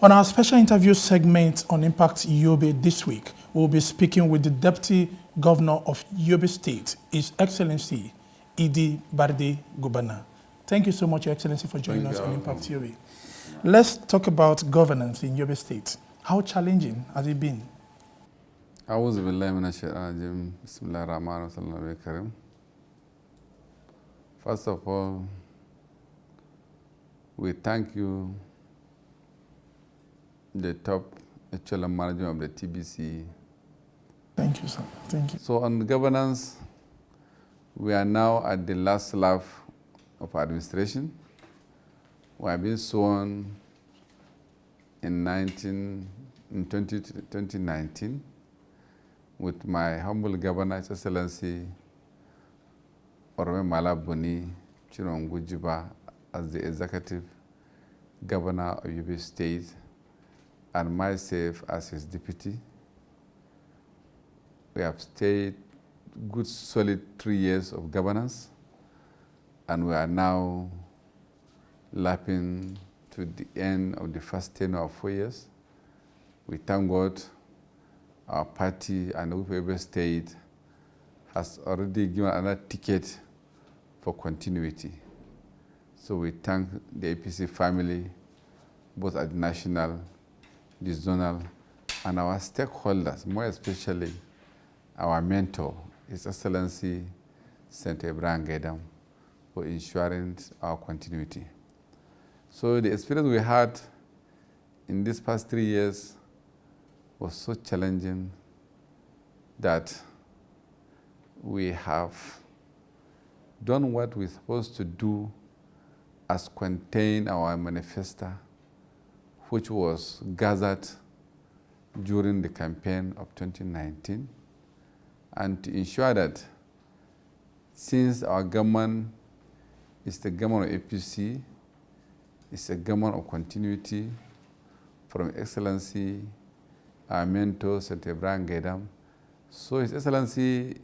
On our special interview segment on Impact Yobe this week, we'll be speaking with the Deputy Governor of Yobe State, His Excellency Idi Barde Gubana. Thank you so much, Your Excellency, for joining us on Impact Yobe. Let's talk about governance in Yobe State. How challenging has it been? أعوذ بالله من الشيطان الرجيم بسم الله الرحمن الرحيم. First of all, we thank you, the top actual manager of the TBC. Thank you, sir. Thank you. So on governance, we are now at the last lap of administration. We have been sworn in 2019 with my humble governor, His Excellency Orome Malabuni Chirongwujiba as the executive governor of Yobe State and myself as his deputy. We have stayed good solid 3 years of governance, and we are now lapping to the end of the first tenure of 4 years. We thank God our party and Yobe State has already given another ticket for continuity. So we thank the APC family, both at the national, the zonal, and our stakeholders, more especially our mentor, His Excellency Senator Ibrahim Gaidam, for ensuring our continuity. So the experience we had in these past 3 years was so challenging that we have done what we're supposed to do as contained our manifesto, which was gathered during the campaign of 2019, and to ensure that since our government is the government of APC, it's a government of continuity from Excellency, our mentor, Senator Ibrahim Gaidam. So His Excellency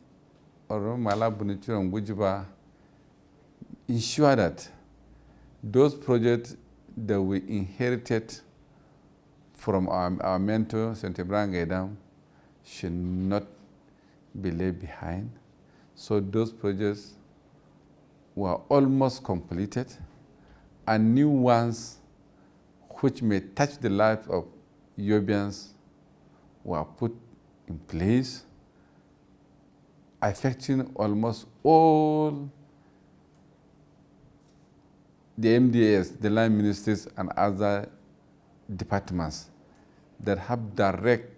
Orome Malabuni Chirongwujiba ensure that those projects that we inherited from our mentor, Senator Ibrahim Gaidam, should not be left behind. So those projects were almost completed, and new ones which may touch the life of Yobians were put in place, affecting almost all the MDAs, the line ministries, and other departments that have direct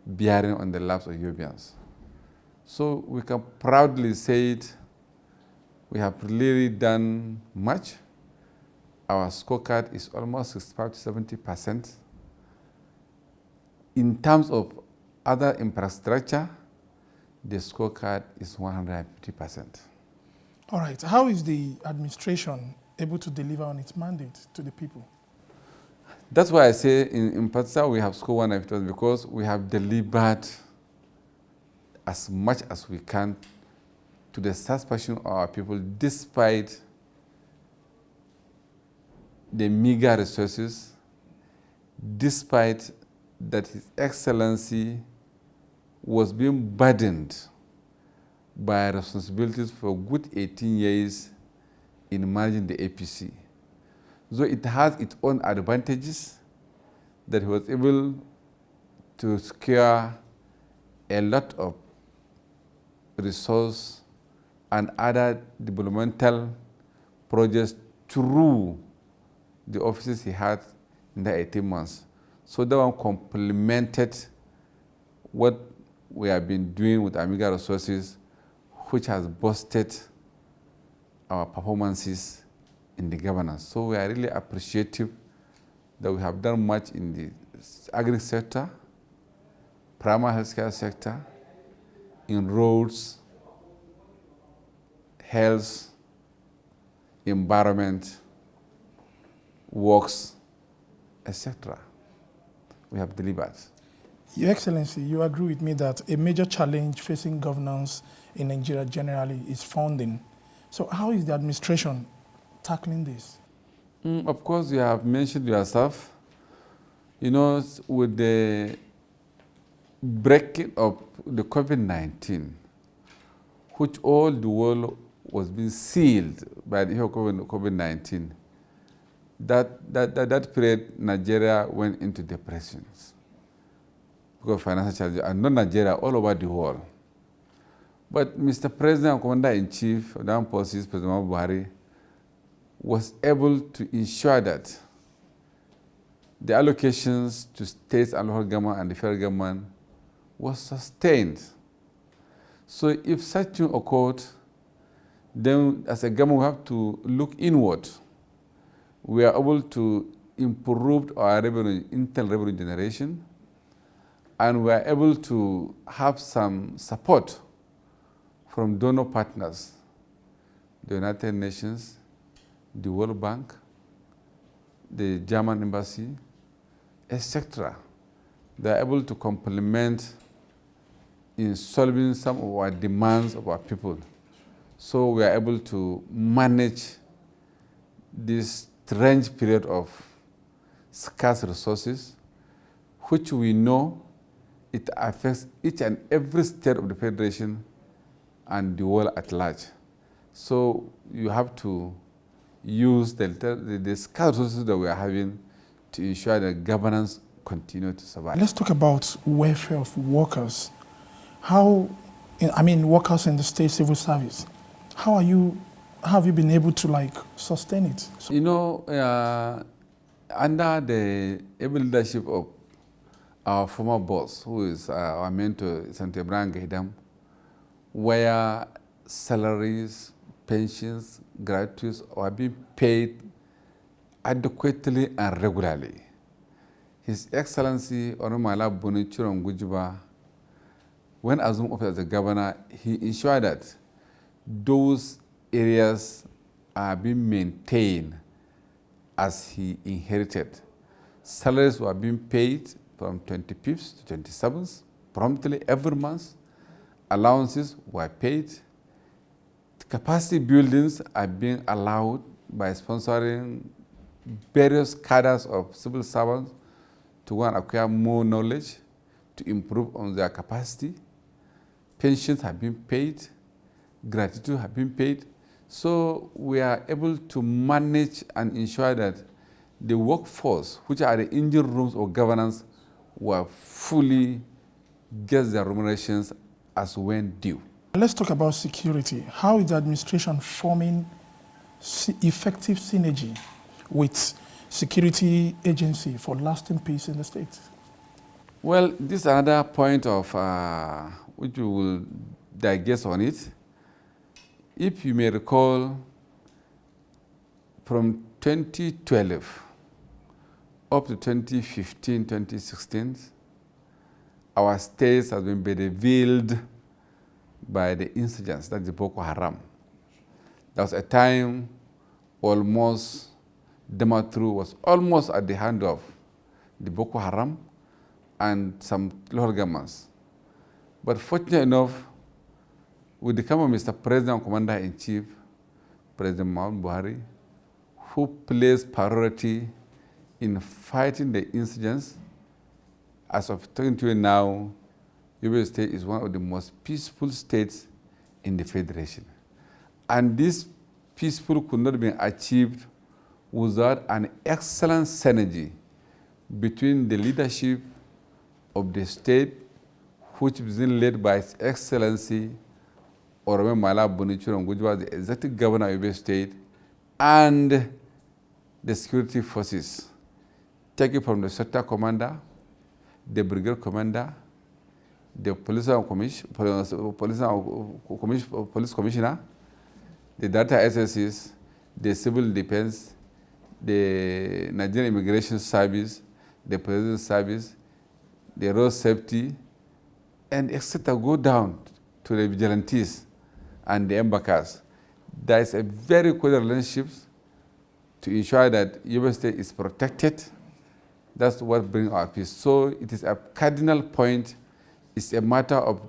bearing on the lives of Yobians. So we can proudly say it, we have really done much. Our scorecard is almost 65 to 70%. In terms of other infrastructure, the scorecard is 150%. All right. How is the administration able to deliver on its mandate to the people? That's why I say in particular we have scored 150% because we have delivered as much as we can to the satisfaction of our people, despite the meager resources, despite that His Excellency was being burdened by responsibilities for good 18 years in managing the APC. So it has its own advantages that he was able to secure a lot of resource and other developmental projects through the offices he had in the 18 months. So that one complemented what we have been doing with Amiga resources, which has boosted our performances in the governance. So we are really appreciative that we have done much in the agri sector, primary healthcare sector, in roads, health, environment, works, etc. We have delivered. Your Excellency, you agree with me that a major challenge facing governance in Nigeria generally is funding. So how is the administration tackling this? Of course, you have mentioned yourself, You know, with the breaking of the COVID-19, which all the world was being sealed by the COVID-19, that period, Nigeria went into depressions because of financial challenges, and not Nigeria, all over the world. But Mr. President and Commander-in-Chief of the Armed Forces, President Buhari, was able to ensure that the allocations to states and local government and the federal government was sustained. So if such thing occurred, then as a government we have to look inward. We are able to improve our revenue, internal revenue generation, and we are able to have some support from donor partners, the United Nations, the World Bank, the German Embassy, etc. They are able to complement in solving some of our demands of our people. So we are able to manage this strange period of scarce resources, which we know it affects each and every state of the Federation and the world at large. So you have to use the scarce resources that we are having to ensure that governance continue to survive. Let's talk about welfare of workers. Workers in the state civil service. How have you been able to sustain it? You know, under the able leadership of our former boss, who is our mentor, Senator Ibrahim Gaidam, where salaries, pensions, gratuities are being paid adequately and regularly. His Excellency Onomala Bonichirom Gujiba, when assumed office as a governor, he ensured that those areas are being maintained as he inherited. Salaries were being paid from 25th to 27th, promptly every month. Allowances were paid. Capacity buildings are being allowed by sponsoring various cadres of civil servants to go and acquire more knowledge to improve on their capacity. Pensions have been paid, gratitude have been paid. So we are able to manage and ensure that the workforce, which are the engine rooms of governance, were fully get their remunerations as when due. Let's talk about security. How is the administration forming effective synergy with security agency for lasting peace in the state? Well, this is another point of which we will digest on it. If you may recall, from 2012 up to 2015, 2016, our states has been revealed by the insurgents, that's the Boko Haram. There was a time almost Damaturu was almost at the hand of the Boko Haram and some local governments. But fortunately enough, with the come of Mr. President and Commander-in-Chief, President Muhammadu Buhari, who placed priority in fighting the insurgents, as of talking to you now, Yobe State is one of the most peaceful states in the Federation. And this peaceful could not be achieved without an excellent synergy between the leadership of the state, which is led by His Excellency Orome Mala Bonichirom Gujiba, the executive governor of Yobe State, and the security forces, taken from the sector commander, the brigade commander, the police commissioner, the data SSs, the civil defense, the Nigerian Immigration Service, the President Service, the road safety, and etc. go down to the vigilantes and the embarkers. There is a very close relationship to ensure that Yobe State is protected. That's what brings our peace. So it is a cardinal point. It's a matter of,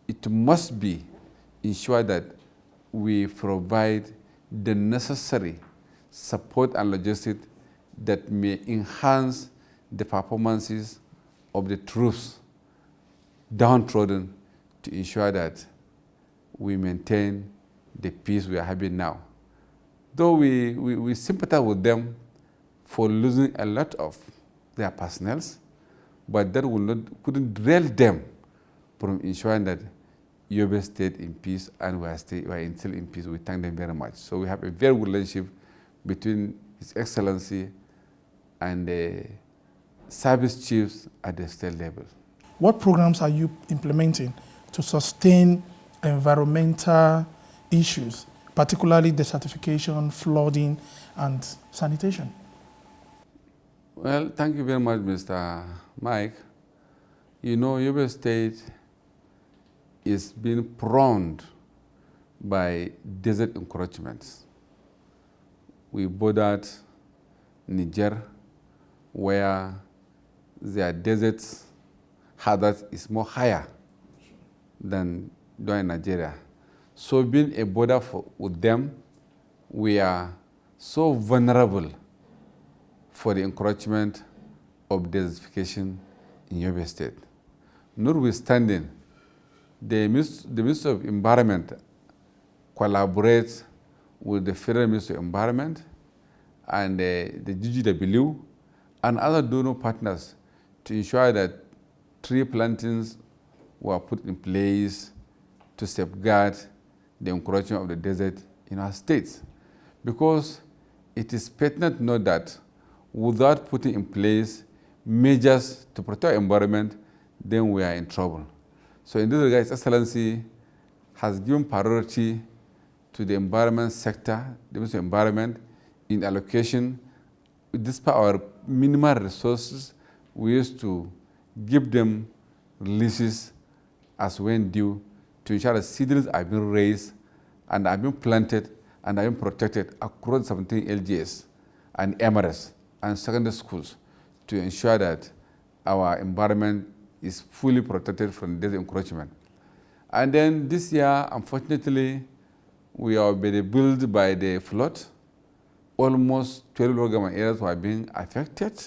it must be ensured that we provide the necessary support and logistics that may enhance the performances of the troops downtrodden to ensure that we maintain the peace we are having now. Though we sympathize with them for losing a lot of their personnel, but that couldn't derail them from ensuring that Yobe stayed in peace and we are still in peace. We thank them very much. So we have a very good relationship between His Excellency and the service chiefs at the state level. What programs are you implementing to sustain environmental issues, particularly desertification, flooding, and sanitation? Well, thank you very much, Mr. Mike. You know, Yobe State is being prone by desert encroachments. We bordered Niger, where their desert hazard is more higher than in Nigeria. So being a border with them, we are so vulnerable for the encroachment of desertification in Yobe State. Notwithstanding, the Ministry of Environment collaborates with the Federal Ministry of Environment and the GGW and other donor partners to ensure that tree plantings were put in place to safeguard the encroachment of the desert in our states. Because it is pertinent to note that without putting in place measures to protect our environment, then we are in trouble. So in this regard, His Excellency has given priority to the environment sector, the Ministry of Environment, in allocation. Despite our minimal resources, we used to give them releases as when due to ensure that seedlings are being raised and are being planted and are being protected across 17 LGS and MRS and secondary schools to ensure that our environment is fully protected from desert encroachment. And then this year, unfortunately, we are being built by the flood. Almost 12 local government areas were being affected.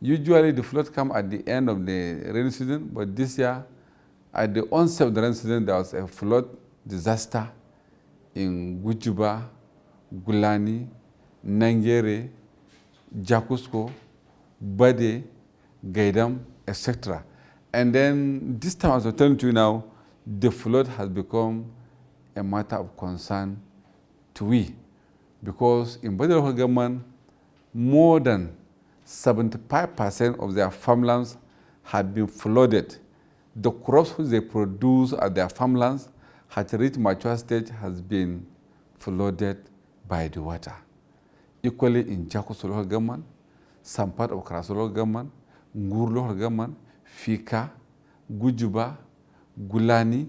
Usually the flood comes at the end of the rainy season, but this year, at the onset of the rainy season, there was a flood disaster in Gujuba, Gulani, Nangere, Jakusko, Bade, Gaidam, etc. And then this time, as I'm telling you now, the flood has become a matter of concern to we. Because in Bade local government, more than 75% of their farmlands had been flooded. The crops which they produce at their farmlands had reached mature stage has been flooded by the water. Equally in Jakusko local government, some part of Kraso local government, Ngur local government, Fika, Gujuba, Gulani,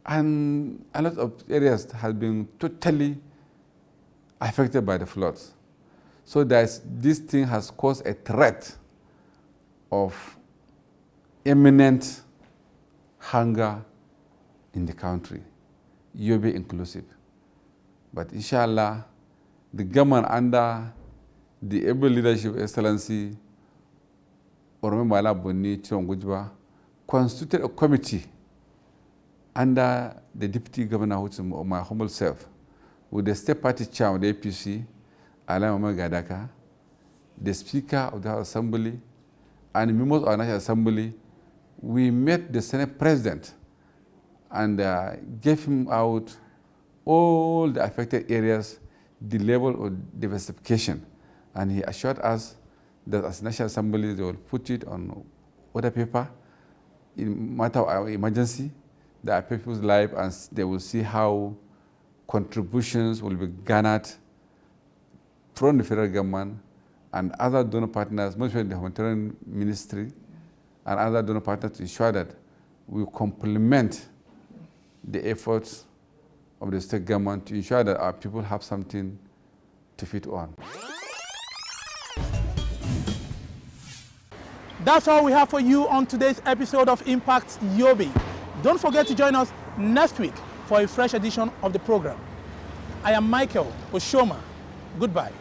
and a lot of areas have been totally affected by the floods. So this thing has caused a threat of imminent hunger in the country, Yobe inclusive. But inshallah, the government under the able leadership of Excellency Oromemala Boni Chirongujba constituted a committee under the Deputy Governor, which is my humble self, with the State Party Chair of the APC, Alain Omar Gadaka, the Speaker of the House Assembly, and members of our National Assembly. We met the Senate President and gave him out all the affected areas, the level of diversification. And he assured us that as National Assembly, they will put it on order paper in matter of emergency, that affect people's life, and they will see how contributions will be garnered from the federal government and other donor partners, mostly the humanitarian ministry and other donor partners, to ensure that we complement the efforts of the state government to ensure that our people have something to feed on. That's all we have for you on today's episode of Impact Yobe. Don't forget to join us next week for a fresh edition of the program. I am Michael Oshoma. Goodbye.